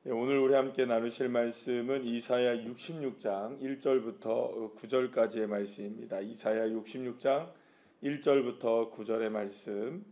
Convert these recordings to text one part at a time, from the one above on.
네, 오늘 우리 함께 나누실 말씀은 이사야 66장 1절부터 9절까지의 말씀입니다. 이사야 66장 1절부터 9절의 말씀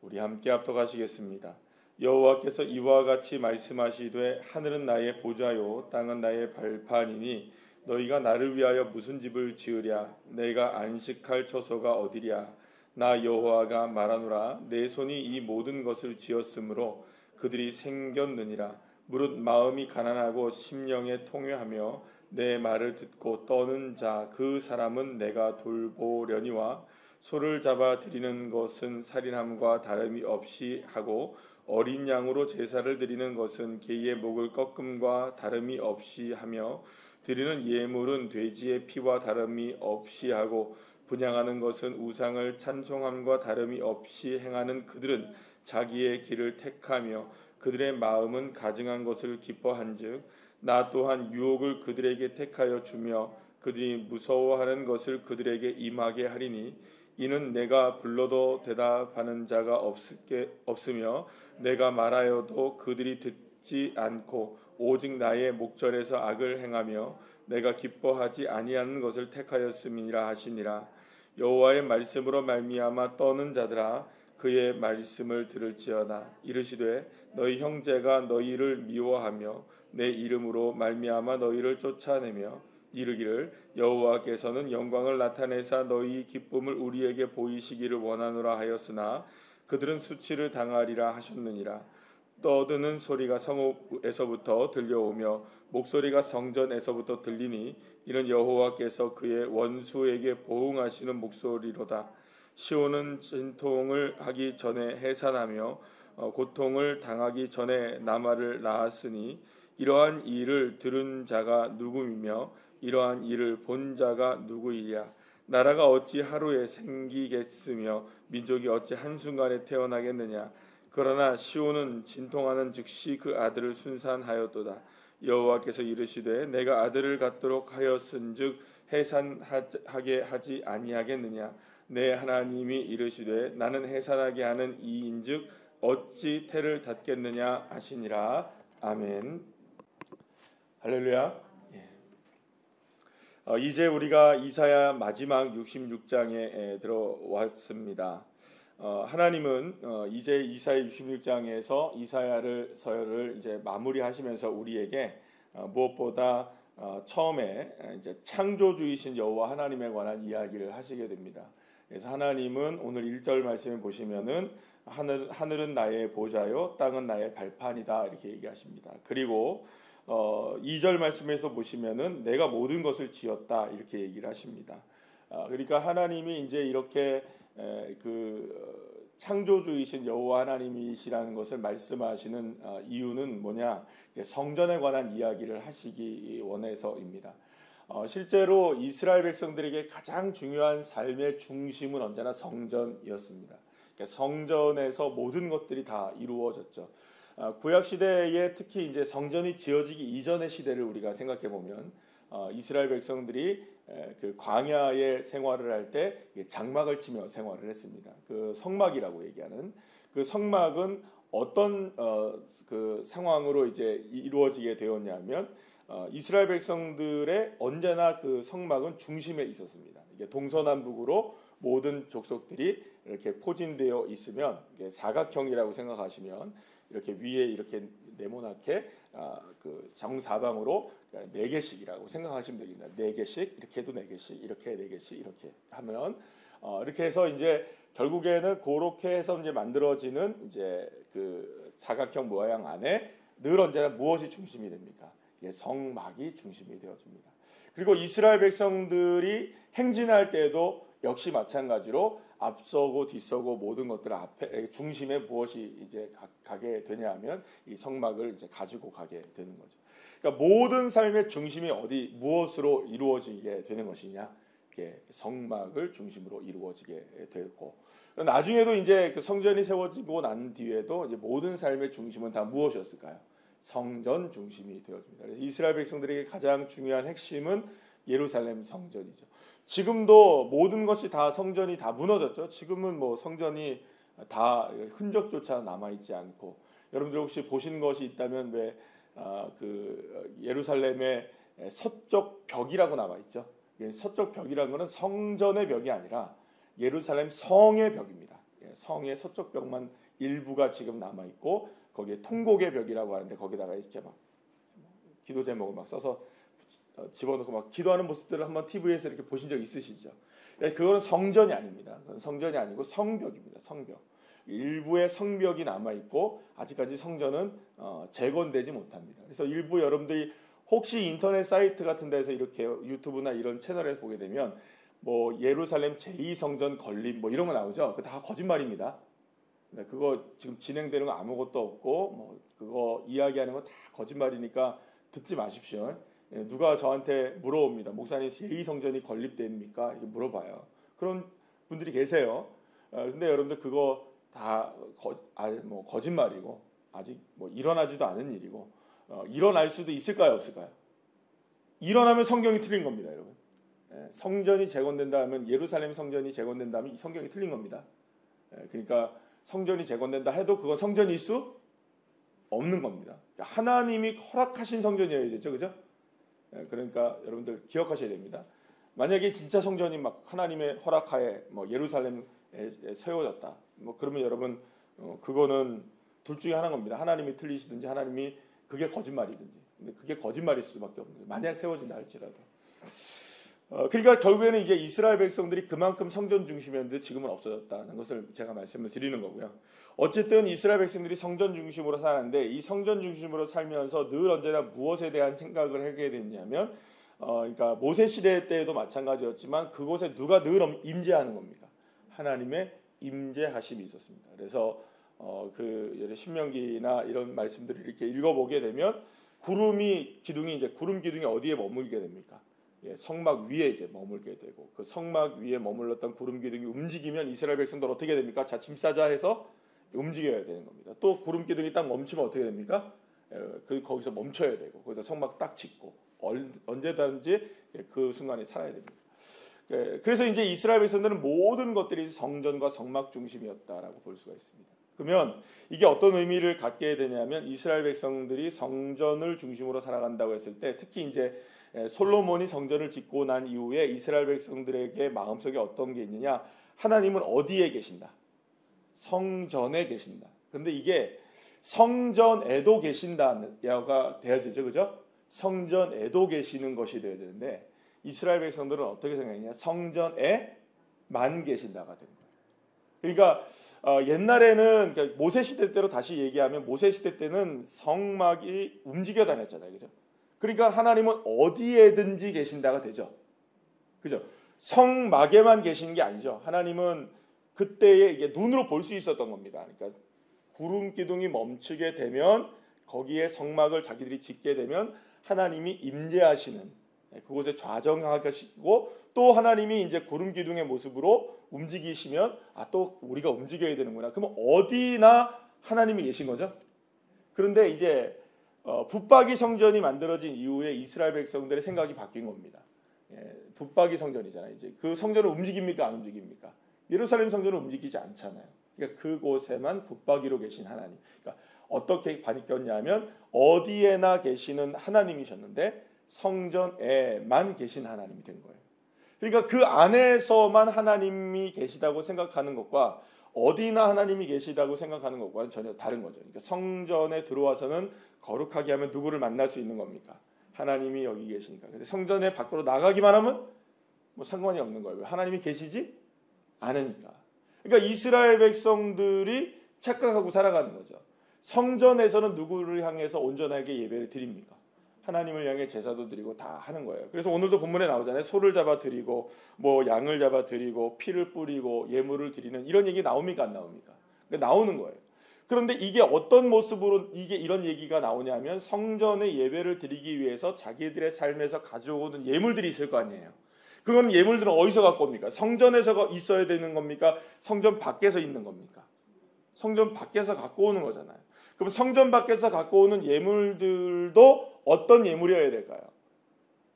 우리 함께 합독하시겠습니다. 여호와께서 이와 같이 말씀하시되 하늘은 나의 보좌요 땅은 나의 발판이니 너희가 나를 위하여 무슨 집을 지으랴 내가 안식할 처소가 어디랴 나 여호와가 말하노라 내 손이 이 모든 것을 지었으므로 그들이 생겼느니라. 무릇 마음이 가난하고 심령에 통회하며 내 말을 듣고 떠는 자 그 사람은 내가 돌보려니와 소를 잡아 드리는 것은 살인함과 다름이 없이 하고 어린 양으로 제사를 드리는 것은 개의 목을 꺾음과 다름이 없이 하며 드리는 예물은 돼지의 피와 다름이 없이 하고 분향하는 것은 우상을 찬송함과 다름이 없이 행하는 그들은 자기의 길을 택하며 그들의 마음은 가증한 것을 기뻐한즉 나 또한 유혹을 그들에게 택하여 주며 그들이 무서워하는 것을 그들에게 임하게 하리니 이는 내가 불러도 대답하는 자가 없으며 내가 말하여도 그들이 듣지 않고 오직 나의 목전에서 악을 행하며 내가 기뻐하지 아니하는 것을 택하였음이라 하시니라. 여호와의 말씀으로 말미암아 떠는 자들아 그의 말씀을 들을지어다. 이르시되 너희 형제가 너희를 미워하며 내 이름으로 말미암아 너희를 쫓아내며 이르기를 여호와께서는 영광을 나타내사 너희 기쁨을 우리에게 보이시기를 원하노라 하였으나 그들은 수치를 당하리라 하셨느니라. 떠드는 소리가 성읍에서부터 들려오며 목소리가 성전에서부터 들리니 이는 여호와께서 그의 원수에게 보응하시는 목소리로다. 시온은 진통을 하기 전에 해산하며 고통을 당하기 전에 남아를 낳았으니 이러한 일을 들은 자가 누구이며 이러한 일을 본 자가 누구이랴. 나라가 어찌 하루에 생기겠으며 민족이 어찌 한순간에 태어나겠느냐. 그러나 시온은 진통하는 즉시 그 아들을 순산하였도다. 여호와께서 이르시되 내가 아들을 갖도록 하였은즉 해산하게 하지 아니하겠느냐. 내 하나님이 이르시되 나는 해산하게 하는 이인즉 어찌 태를 닫겠느냐 하시니라. 아멘. 할렐루야. 이제 우리가 이사야 마지막 66장에 들어왔습니다. 하나님은 이제 이사야 66장에서 이사야를 서열을 이제 마무리하시면서 우리에게 무엇보다 처음에 이제 창조주이신 여호와 하나님에 관한 이야기를 하시게 됩니다. 그래서 하나님은 오늘 1절 말씀에 보시면은 하늘은 나의 보좌요 땅은 나의 발판이다 이렇게 얘기하십니다. 그리고 2절 말씀에서 보시면은 내가 모든 것을 지었다 이렇게 얘기를 하십니다. 그러니까 하나님이 이제 이렇게 창조주이신 여호와 하나님이시라는 것을 말씀하시는 이유는 뭐냐? 성전에 관한 이야기를 하시기 원해서입니다. 실제로 이스라엘 백성들에게 가장 중요한 삶의 중심은 언제나 성전이었습니다. 그러니까 성전에서 모든 것들이 다 이루어졌죠. 구약 시대에 특히 이제 성전이 지어지기 이전의 시대를 우리가 생각해 보면 이스라엘 백성들이 그 광야의 생활을 할 때 장막을 치며 생활을 했습니다. 그 성막이라고 얘기하는 그 성막은 어떤 그 상황으로 이제 이루어지게 되었냐면 이스라엘 백성들의 언제나 그 성막은 중심에 있었습니다. 이게 동서남북으로 모든 족속들이 이렇게 포진되어 있으면 이게 사각형이라고 생각하시면 이렇게 위에 이렇게 네모나게 그 정사방으로 4개씩이라고 생각하시면 됩니다. 4개씩 이렇게 해도 4개씩 이렇게 4개씩 이렇게 하면 이렇게 해서 이제 결국에는 그렇게 해서 이제 만들어지는 이제 그 사각형 모양 안에 늘 언제나 무엇이 중심이 됩니까? 성막이 중심이 되어집니다. 그리고 이스라엘 백성들이 행진할 때도 역시 마찬가지로 앞서고 뒤서고 모든 것들 앞에 중심에 무엇이 이제 가게 되냐면 이 성막을 이제 가지고 가게 되는 거죠. 그러니까 모든 삶의 중심이 어디 무엇으로 이루어지게 되는 것이냐? 이게 성막을 중심으로 이루어지게 되고 나중에도 이제 그 성전이 세워지고 난 뒤에도 이제 모든 삶의 중심은 다 무엇이었을까요? 성전 중심이 되어집니다. 그래서 이스라엘 백성들에게 가장 중요한 핵심은 예루살렘 성전이죠. 지금도 모든 것이 다 성전이 다 무너졌죠. 지금은 뭐 성전이 다 흔적조차 남아 있지 않고 여러분들 혹시 보신 것이 있다면 예루살렘의 서쪽 벽이라고 나와 있죠. 서쪽 벽이라는 것은 성전의 벽이 아니라 예루살렘 성의 벽입니다. 성의 서쪽 벽만 일부가 지금 남아 있고 거기에 통곡의 벽이라고 하는데 거기다가 이렇게 막 기도 제목을 막 써서 집어넣고 막 기도하는 모습들을 한번 TV에서 이렇게 보신 적 있으시죠? 그거는 성전이 아닙니다. 그건 성전이 아니고 성벽입니다. 성벽. 일부의 성벽이 남아 있고 아직까지 성전은 재건되지 못합니다. 그래서 일부 여러분들이 혹시 인터넷 사이트 같은 데서 이렇게 유튜브나 이런 채널에서 보게 되면 뭐 예루살렘 제2성전 건립 뭐 이런 거 나오죠. 그거 다 거짓말입니다. 그거 지금 진행되는 거 아무것도 없고 뭐 그거 이야기하는 거 다 거짓말이니까 듣지 마십시오. 누가 저한테 물어봅니다. 목사님 제2성전이 건립됩니까? 이렇게 물어봐요. 그런 분들이 계세요. 근데 여러분들 그거 다 거짓말이고 아직 뭐 일어나지도 않은 일이고 일어날 수도 있을까요, 없을까요? 일어나면 성경이 틀린 겁니다, 여러분. 성전이 재건된다 하면 예루살렘 성전이 재건된다 하면 이 성경이 틀린 겁니다. 그러니까 성전이 재건된다 해도 그건 성전일 수 없는 겁니다. 그러니까 하나님이 허락하신 성전이어야 되죠, 그죠? 그러니까 여러분들 기억하셔야 됩니다. 만약에 진짜 성전이 막 하나님의 허락하에 뭐 예루살렘에 세워졌다. 뭐 그러면 여러분 그거는 둘 중에 하나인 겁니다. 하나님이 틀리시든지 하나님이 그게 거짓말이든지. 근데 그게 거짓말일 수밖에 없는 거예요. 만약 세워진다 할지라도. 그러니까 결국에는 이제 이스라엘 백성들이 그만큼 성전 중심이었는데 지금은 없어졌다는 것을 제가 말씀을 드리는 거고요. 어쨌든 이스라엘 백성들이 성전 중심으로 살았는데 이 성전 중심으로 살면서 늘 언제나 무엇에 대한 생각을 하게 됐냐면 그러니까 모세 시대 때에도 마찬가지였지만 그곳에 누가 늘 임재하는 겁니까? 하나님의 임재하심이 있었습니다. 그래서 신명기나 이런 말씀들을 이렇게 읽어보게 되면 구름 기둥이 어디에 머물게 됩니까? 성막 위에 이제 머물게 되고 그 성막 위에 머물렀던 구름 기둥이 움직이면 이스라엘 백성들 어떻게 됩니까? 자, 짐 싸자 해서 움직여야 되는 겁니다. 또 구름 기둥이 딱 멈추면 어떻게 됩니까? 거기서 멈춰야 되고 거기서 성막 딱 짓고 언제든지 그 순간에 살아야 됩니다. 그래서 이제 이스라엘 백성들은 모든 것들이 성전과 성막 중심이었다라고 볼 수가 있습니다. 그러면 이게 어떤 의미를 갖게 되냐면 이스라엘 백성들이 성전을 중심으로 살아간다고 했을 때 특히 이제 솔로몬이 성전을 짓고 난 이후에 이스라엘 백성들에게 마음속에 어떤 게 있느냐? 하나님은 어디에 계신다? 성전에 계신다. 그런데 이게 성전에도 계신다가 돼야 되죠, 그죠? 성전에도 계시는 것이 되어야 되는데 이스라엘 백성들은 어떻게 생각했냐? 성전에만 계신다가 된 거예요. 그러니까 옛날에는 그러니까 모세 시대 때로 다시 얘기하면 모세 시대 때는 성막이 움직여 다녔잖아요, 그죠? 그러니까 하나님은 어디에든지 계신다가 되죠. 그죠? 성막에만 계시는 게 아니죠. 하나님은 그때에 이게 눈으로 볼 수 있었던 겁니다. 그러니까 구름 기둥이 멈추게 되면 거기에 성막을 자기들이 짓게 되면 하나님이 임재하시는 그곳에 좌정하시고 또 하나님이 이제 구름 기둥의 모습으로 움직이시면 또 우리가 움직여야 되는구나. 그러면 어디나 하나님이 계신 거죠. 그런데 이제 붙박이 성전이 만들어진 이후에 이스라엘 백성들의 생각이 바뀐 겁니다. 붙박이 성전이잖아요. 이제 그 성전을 움직입니까? 안 움직입니까? 예루살렘 성전은 움직이지 않잖아요. 그러니까 그곳에만 붙박이로 계신 하나님. 그러니까 어떻게 바뀌었냐면 어디에나 계시는 하나님이셨는데 성전에만 계신 하나님이 된 거예요. 그러니까 그 안에서만 하나님이 계시다고 생각하는 것과 어디나 하나님이 계시다고 생각하는 것과는 전혀 다른 거죠. 그러니까 성전에 들어와서는 거룩하게 하면 누구를 만날 수 있는 겁니까? 하나님이 여기 계시니까. 근데 성전에 밖으로 나가기만 하면 뭐 상관이 없는 거예요. 하나님이 계시지 않으니까. 그러니까 이스라엘 백성들이 착각하고 살아가는 거죠. 성전에서는 누구를 향해서 온전하게 예배를 드립니까? 하나님을 향해 제사도 드리고 다 하는 거예요. 그래서 오늘도 본문에 나오잖아요. 소를 잡아 드리고 뭐 양을 잡아 드리고 피를 뿌리고 예물을 드리는 이런 얘기 나옵니까? 안 나옵니까? 그러니까 나오는 거예요. 그런데 이게 어떤 모습으로 이게 이런 얘기가 나오냐면 성전에 예배를 드리기 위해서 자기들의 삶에서 가져오는 예물들이 있을 거 아니에요. 그건 예물들은 어디서 갖고 옵니까? 성전에서 있어야 되는 겁니까? 성전 밖에서 있는 겁니까? 성전 밖에서 갖고 오는 거잖아요. 그럼 성전 밖에서 갖고 오는 예물들도 어떤 예물이어야 될까요?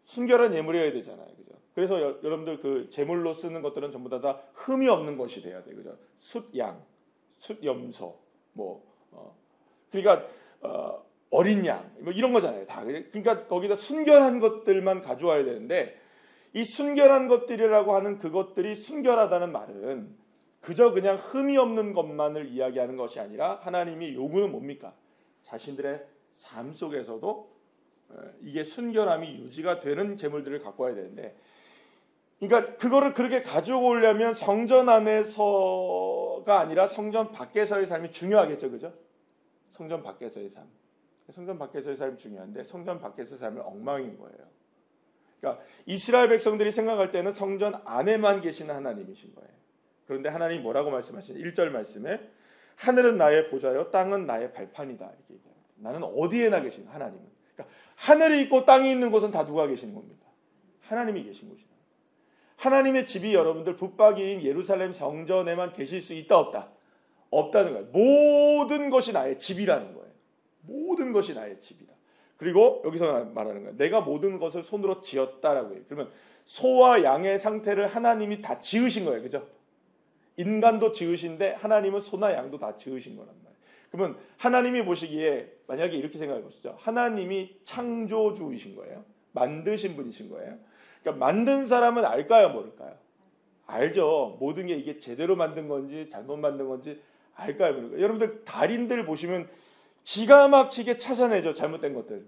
순결한 예물이어야 되잖아요. 그죠? 그래서 여러분들 그 제물로 쓰는 것들은 전부 다 흠이 없는 것이 돼야 돼요. 그죠? 숫양, 숫염소, 그러니까 어린 양 뭐 이런 거잖아요. 다. 그러니까 거기다 순결한 것들만 가져와야 되는데 이 순결한 것들이라고 하는 그것들이 순결하다는 말은 그저 그냥 흠이 없는 것만을 이야기하는 것이 아니라 하나님이 요구는 뭡니까? 자신들의 삶 속에서도 이게 순결함이 유지가 되는 재물들을 갖고 와야 되는데, 그러니까 그거를 그렇게 가지고 오려면 성전 안에서가 아니라 성전 밖에서의 삶이 중요하겠죠, 그죠? 성전 밖에서의 삶, 성전 밖에서의 삶이 중요한데 성전 밖에서의 삶은 엉망인 거예요. 그러니까 이스라엘 백성들이 생각할 때는 성전 안에만 계시는 하나님이신 거예요. 그런데 하나님이 뭐라고 말씀하시냐? 1절 말씀에 하늘은 나의 보좌요 땅은 나의 발판이다 이렇게 얘기합니다. 나는 어디에나 계신 하나님은, 그러니까 하늘이 있고 땅이 있는 곳은 다 누가 계시는 겁니까? 하나님이 계신 곳이다. 하나님의 집이 여러분들 붙박이인 예루살렘 성전에만 계실 수 있다 없다? 없다는 거예요. 모든 것이 나의 집이라는 거예요. 모든 것이 나의 집이다. 그리고 여기서 말하는 거예요. 내가 모든 것을 손으로 지었다라고 해요. 그러면 소와 양의 상태를 하나님이 다 지으신 거예요. 그죠? 인간도 지으신데 하나님은 소나 양도 다 지으신 거란 말이에요. 그러면 하나님이 보시기에 만약에 이렇게 생각해 보시죠. 하나님이 창조주이신 거예요. 만드신 분이신 거예요. 그러니까 만든 사람은 알까요? 모를까요? 알죠. 모든 게 이게 제대로 만든 건지 잘못 만든 건지 알까요? 모를까요? 여러분들 달인들 보시면 기가 막히게 찾아내죠. 잘못된 것들.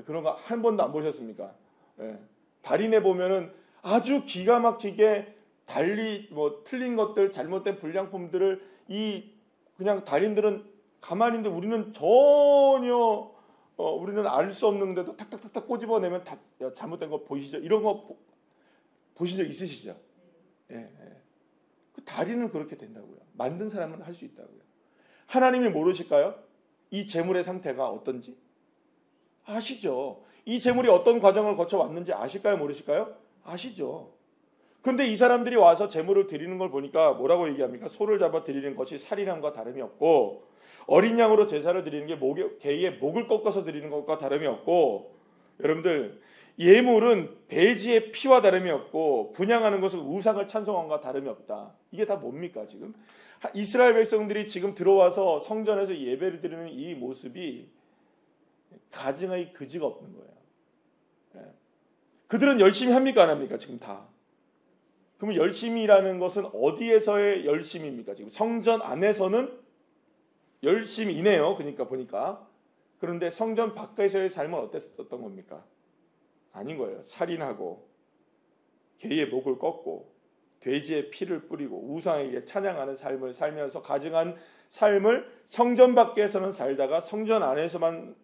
그런 거 한 번도 안 보셨습니까? 예. 달인에 보면은 아주 기가 막히게 달리 뭐 틀린 것들, 잘못된 불량품들을 그냥 달인들은 가만히 있는데 우리는 전혀 우리는 알 수 없는데도 탁탁탁탁 꼬집어내면 다 잘못된 거 보이시죠? 이런 거 보신 적 있으시죠? 예, 예. 그 달인은 그렇게 된다고요. 만든 사람은 할 수 있다고요. 하나님이 모르실까요? 이 재물의 상태가 어떤지 아시죠? 이 재물이 어떤 과정을 거쳐 왔는지 아실까요? 모르실까요? 아시죠? 근데 이 사람들이 와서 재물을 드리는 걸 보니까 뭐라고 얘기합니까? 소를 잡아 드리는 것이 살인함과 다름이 없고, 어린 양으로 제사를 드리는 게 개의 목을 꺾어서 드리는 것과 다름이 없고, 여러분들 예물은 배지의 피와 다름이 없고 분향하는 것은 우상을 찬송함과 다름이 없다. 이게 다 뭡니까? 지금 이스라엘 백성들이 지금 들어와서 성전에서 예배를 드리는 이 모습이 가증의 그지가 없는 거예요. 그들은 열심히 합니까? 안 합니까? 지금 다. 그러면 열심이라는 것은 어디에서의 열심입니까? 지금 성전 안에서는 열심이네요. 그러니까 보니까. 그런데 성전 밖에서의 삶은 어땠었던 겁니까? 아닌 거예요. 살인하고 개의 목을 꺾고 돼지의 피를 뿌리고 우상에게 찬양하는 삶을 살면서 가증한 삶을 성전 밖에서는 살다가 성전 안에서만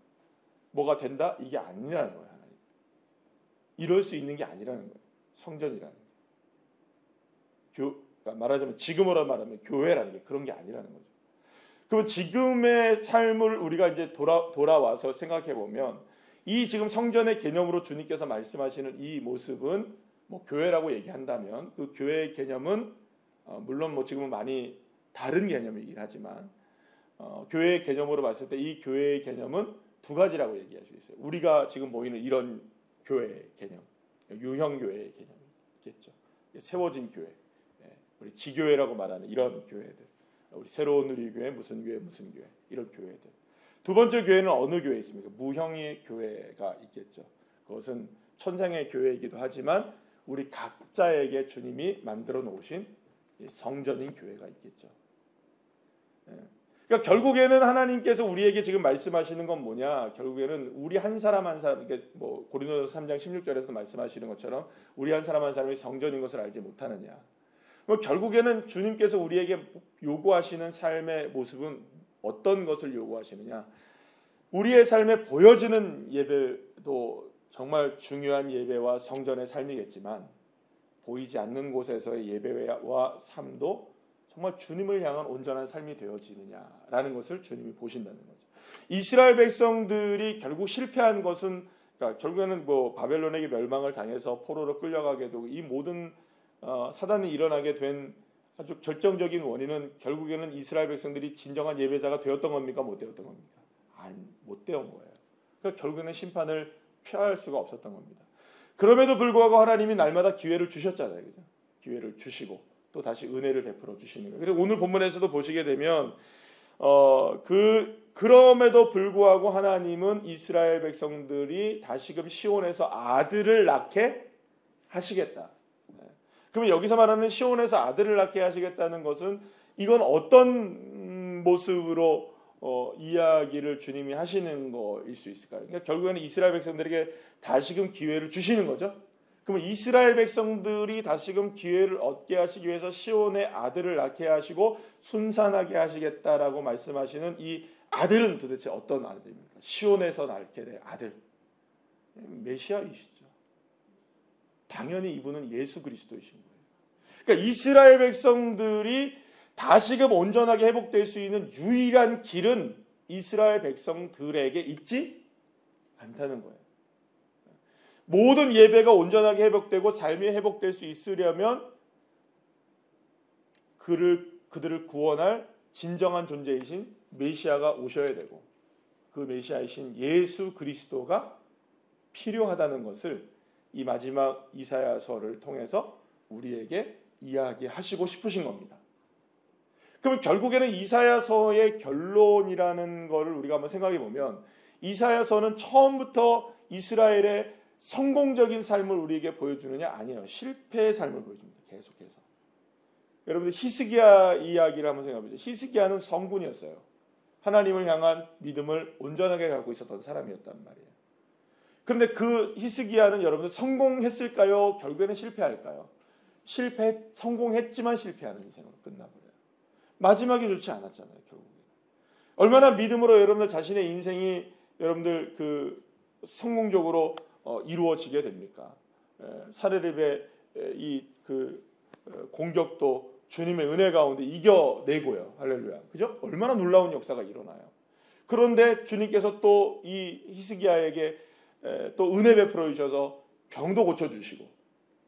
뭐가 된다? 이게 아니라는 거예요. 하나님. 이럴 수 있는 게 아니라는 거예요. 성전이라는 게. 그러니까 말하자면 지금으로 말하면 교회라는 게 그런 게 아니라는 거죠. 그럼 지금의 삶을 우리가 이제 돌아와서 생각해 보면 이 지금 성전의 개념으로 주님께서 말씀하시는 이 모습은 뭐 교회라고 얘기한다면 그 교회의 개념은 물론 뭐 지금은 많이 다른 개념이긴 하지만 교회의 개념으로 봤을 때 이 교회의 개념은 두 가지라고 얘기할 수 있어요. 우리가 지금 모이는 이런 교회의 개념, 유형 교회의 개념이 있겠죠. 세워진 교회, 우리 지교회라고 말하는 이런 교회들, 우리 새로운 우리 교회 무슨 교회 이런 교회들. 두 번째 교회는 어느 교회 있습니까? 무형의 교회가 있겠죠. 그것은 천상의 교회이기도 하지만 우리 각자에게 주님이 만들어 놓으신 성전인 교회가 있겠죠. 그러니까 결국에는 하나님께서 우리에게 지금 말씀하시는 건 뭐냐? 결국에는 우리 한 사람 한 사람, 뭐 고린도서 3장 16절에서 말씀하시는 것처럼 우리 한 사람 한 사람이 성전인 것을 알지 못하느냐? 뭐 결국에는 주님께서 우리에게 요구하시는 삶의 모습은 어떤 것을 요구하시느냐? 우리의 삶에 보여지는 예배도 정말 중요한 예배와 성전의 삶이겠지만 보이지 않는 곳에서의 예배와 삶도 정말 주님을 향한 온전한 삶이 되어지느냐라는 것을 주님이 보신다는 거죠. 이스라엘 백성들이 결국 실패한 것은, 그러니까 결국에는 뭐 바벨론에게 멸망을 당해서 포로로 끌려가게 되고 이 모든 사단이 일어나게 된 아주 결정적인 원인은 결국에는 이스라엘 백성들이 진정한 예배자가 되었던 겁니까? 못 되었던 겁니까? 못 되었던 거예요. 그러니까 결국에는 심판을 피할 수가 없었던 겁니다. 그럼에도 불구하고 하나님이 날마다 기회를 주셨잖아요. 그죠? 기회를 주시고 또 다시 은혜를 베풀어 주시는 거예요. 그래서 오늘 본문에서도 보시게 되면 그럼에도 불구하고 하나님은 이스라엘 백성들이 다시금 시온에서 아들을 낳게 하시겠다. 그러면 여기서 말하는 시온에서 아들을 낳게 하시겠다는 것은 이건 어떤 모습으로 이야기를 주님이 하시는 거일 수 있을까요? 그러니까 결국에는 이스라엘 백성들에게 다시금 기회를 주시는 거죠. 그러면 이스라엘 백성들이 다시금 기회를 얻게 하시기 위해서 시온의 아들을 낳게 하시고 순산하게 하시겠다라고 말씀하시는 이 아들은 도대체 어떤 아들입니까? 시온에서 낳게 될 아들, 메시아이시죠. 당연히 이분은 예수 그리스도이신 거예요. 그러니까 이스라엘 백성들이 다시금 온전하게 회복될 수 있는 유일한 길은 이스라엘 백성들에게 있지 않다는 거예요. 모든 예배가 온전하게 회복되고 삶이 회복될 수 있으려면 그들을 구원할 진정한 존재이신 메시아가 오셔야 되고 그 메시아이신 예수 그리스도가 필요하다는 것을 이 마지막 이사야서를 통해서 우리에게 이야기하시고 싶으신 겁니다. 그럼 결국에는 이사야서의 결론이라는 것을 우리가 한번 생각해 보면 이사야서는 처음부터 이스라엘의 성공적인 삶을 우리에게 보여주느냐? 아니에요. 실패의 삶을 보여줍니다. 계속해서. 여러분들 히스기야 이야기를 한번 생각해 보죠. 히스기야는 성군이었어요. 하나님을 향한 믿음을 온전하게 갖고 있었던 사람이었단 말이에요. 그런데 그 히스기야는 여러분들 성공했을까요? 결국에는 실패할까요? 성공했지만 실패하는 인생으로 끝나버려요. 마지막이 좋지 않았잖아요. 결국에 얼마나 믿음으로 여러분들 자신의 인생이 여러분들 성공적으로 이루어지게 됩니까? 사르립의 공격도 주님의 은혜 가운데 이겨내고요. 할렐루야. 그죠? 얼마나 놀라운 역사가 일어나요. 그런데 주님께서 또 이 히스기야에게 또 은혜 베풀어 주셔서 병도 고쳐 주시고,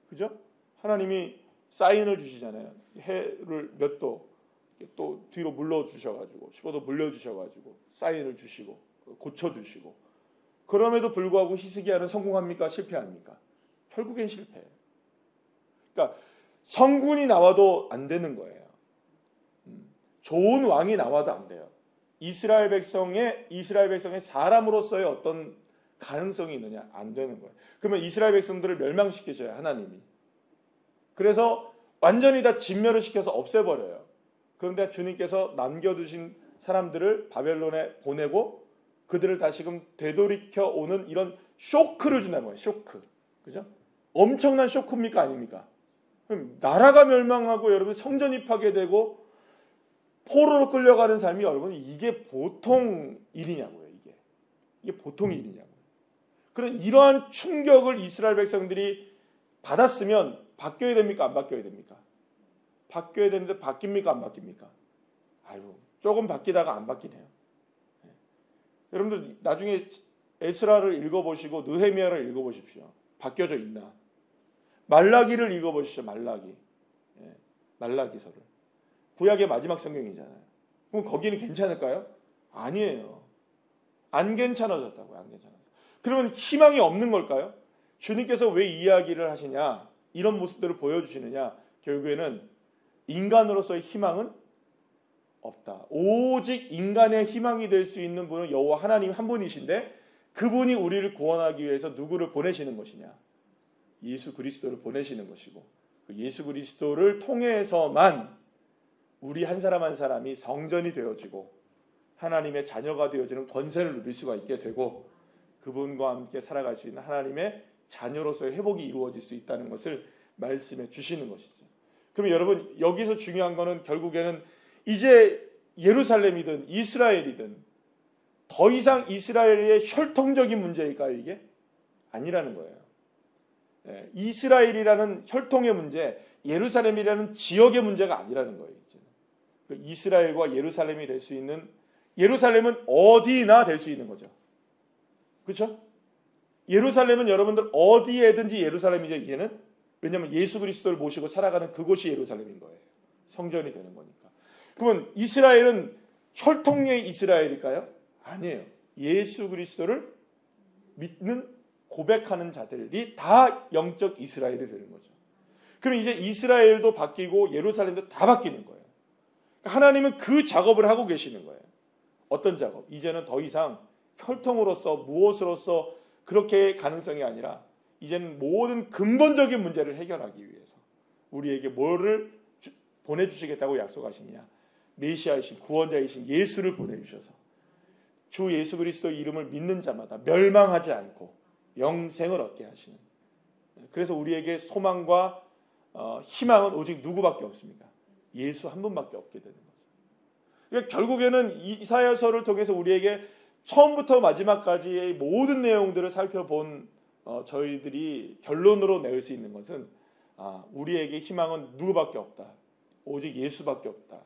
그죠? 하나님이 사인을 주시잖아요. 해를 몇 도 또 뒤로 물러 주셔가지고 15도 물려 주셔가지고 사인을 주시고 고쳐 주시고. 그럼에도 불구하고 히스기야는 성공합니까? 실패합니까? 결국엔 실패해요. 그러니까 성군이 나와도 안 되는 거예요. 좋은 왕이 나와도 안 돼요. 이스라엘 백성의 사람으로서의 어떤 가능성이 있느냐? 안 되는 거예요. 그러면 이스라엘 백성들을 멸망시키셔야 하나님이. 그래서 완전히 다 진멸을 시켜서 없애버려요. 그런데 주님께서 남겨두신 사람들을 바벨론에 보내고 그들을 다시금 되돌이켜 오는 이런 쇼크를 준다는 거예요. 쇼크. 그죠? 엄청난 쇼크입니까? 아닙니까? 나라가 멸망하고 여러분 성전이 파괴되고 포로로 끌려가는 삶이 여러분 이게 보통 일이냐고요. 이게 보통 일이냐고요. 그런 이러한 충격을 이스라엘 백성들이 받았으면 바뀌어야 됩니까? 안 바뀌어야 됩니까? 바뀌어야 되는데 바뀝니까? 안 바뀝니까? 아이고 조금 바뀌다가 안 바뀌네요. 여러분들 나중에 에스라를 읽어보시고 느헤미야를 읽어보십시오. 바뀌어져 있나? 말라기를 읽어보시죠. 말라기서를. 구약의 마지막 성경이잖아요. 그럼 거기는 괜찮을까요? 아니에요. 안 괜찮아졌다고요. 안 괜찮아졌어요. 그러면 희망이 없는 걸까요? 주님께서 왜 이야기를 하시냐? 이런 모습들을 보여주시느냐? 결국에는 인간으로서의 희망은 없다. 오직 인간의 희망이 될 수 있는 분은 여호와 하나님 한 분이신데 그분이 우리를 구원하기 위해서 누구를 보내시는 것이냐? 예수 그리스도를 보내시는 것이고 그 예수 그리스도를 통해서만 우리 한 사람 한 사람이 성전이 되어지고 하나님의 자녀가 되어지는 권세를 누릴 수가 있게 되고 그분과 함께 살아갈 수 있는 하나님의 자녀로서의 회복이 이루어질 수 있다는 것을 말씀해 주시는 것이죠. 그럼 여러분 여기서 중요한 거는 결국에는 이제 예루살렘이든 이스라엘이든 더 이상 이스라엘의 혈통적인 문제일까요? 이게? 아니라는 거예요. 이스라엘이라는 혈통의 문제, 예루살렘이라는 지역의 문제가 아니라는 거예요. 이제는. 이스라엘과 예루살렘이 될 수 있는 예루살렘은 어디나 될 수 있는 거죠. 그렇죠? 예루살렘은 여러분들 어디에든지 예루살렘이죠. 이제는. 왜냐하면 예수 그리스도를 모시고 살아가는 그곳이 예루살렘인 거예요. 성전이 되는 거니까. 그러면 이스라엘은 혈통의 이스라엘일까요? 아니에요. 예수 그리스도를 믿는 고백하는 자들이 다 영적 이스라엘이 되는 거죠. 그럼 이제 이스라엘도 바뀌고 예루살렘도 다 바뀌는 거예요. 하나님은 그 작업을 하고 계시는 거예요. 어떤 작업? 이제는 더 이상 혈통으로서 무엇으로서 그렇게 가능성이 아니라 이제는 모든 근본적인 문제를 해결하기 위해서 우리에게 뭐를 보내주시겠다고 약속하시느냐? 메시아이신 구원자이신 예수를 보내주셔서 주 예수 그리스도의 이름을 믿는 자마다 멸망하지 않고 영생을 얻게 하시는. 그래서 우리에게 소망과 희망은 오직 누구밖에 없습니까? 예수 한 분밖에 없게 되는 거죠. 그러니까 결국에는 이사야서를 통해서 우리에게 처음부터 마지막까지의 모든 내용들을 살펴본 저희들이 결론으로 내릴 수 있는 것은 우리에게 희망은 누구밖에 없다. 오직 예수밖에 없다.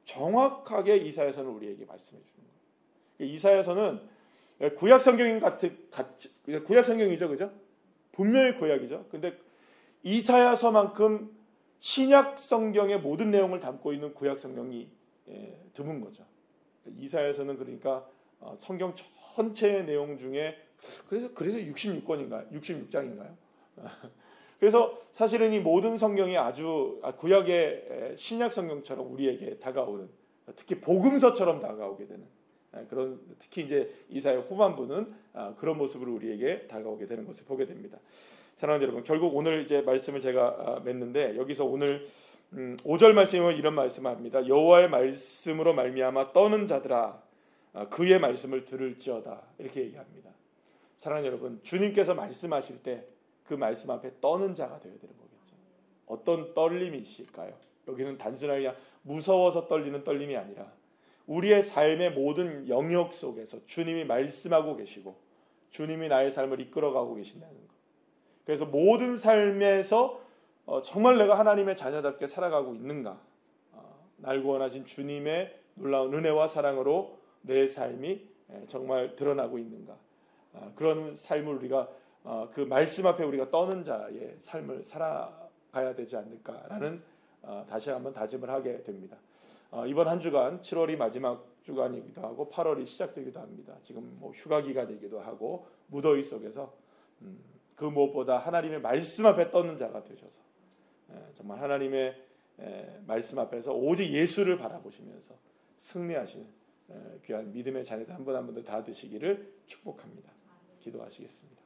정확하게 이사야서는 우리에게 말씀해 주는 거예요. 이사야서는 구약 성경인 구약 성경이죠, 그죠? 분명히 구약이죠. 근데 이사야서만큼 신약 성경의 모든 내용을 담고 있는 구약 성경이 드문 거죠. 이사야서는 그러니까 성경 전체의 내용 중에 그래서 66권인가요? 66장인가요? 그래서 사실은 이 모든 성경이 아주 구약의 신약 성경처럼 우리에게 다가오는, 특히 복음서처럼 다가오게 되는 그런, 특히 이제 이사야 후반부는 그런 모습으로 우리에게 다가오게 되는 것을 보게 됩니다. 사랑하는 여러분, 결국 오늘 이제 말씀을 제가 맺는데 여기서 오늘 5절 말씀에 이런 말씀을 합니다. 여호와의 말씀으로 말미암아 떠는 자들아 그의 말씀을 들을지어다, 이렇게 얘기합니다. 사랑하는 여러분, 주님께서 말씀하실 때 그 말씀 앞에 떠는 자가 되어야 되는 거겠죠. 어떤 떨림이 있을까요? 여기는 단순하게 그냥 무서워서 떨리는 떨림이 아니라 우리의 삶의 모든 영역 속에서 주님이 말씀하고 계시고 주님이 나의 삶을 이끌어가고 계신다는 것. 그래서 모든 삶에서 정말 내가 하나님의 자녀답게 살아가고 있는가, 날 구원하신 주님의 놀라운 은혜와 사랑으로 내 삶이 정말 드러나고 있는가, 그런 삶을 우리가 그 말씀 앞에 우리가 떠는 자의 삶을 살아가야 되지 않을까라는 다시 한번 다짐을 하게 됩니다. 이번 한 주간 7월이 마지막 주간이기도 하고 8월이 시작되기도 합니다. 지금 뭐 휴가 기간이기도 하고 무더위 속에서 그 무엇보다 하나님의 말씀 앞에 떠는 자가 되셔서 정말 하나님의 말씀 앞에서 오직 예수를 바라보시면서 승리하시는 귀한 믿음의 자녀들 한 분 한 분들 다 되시기를 축복합니다. 기도하시겠습니다.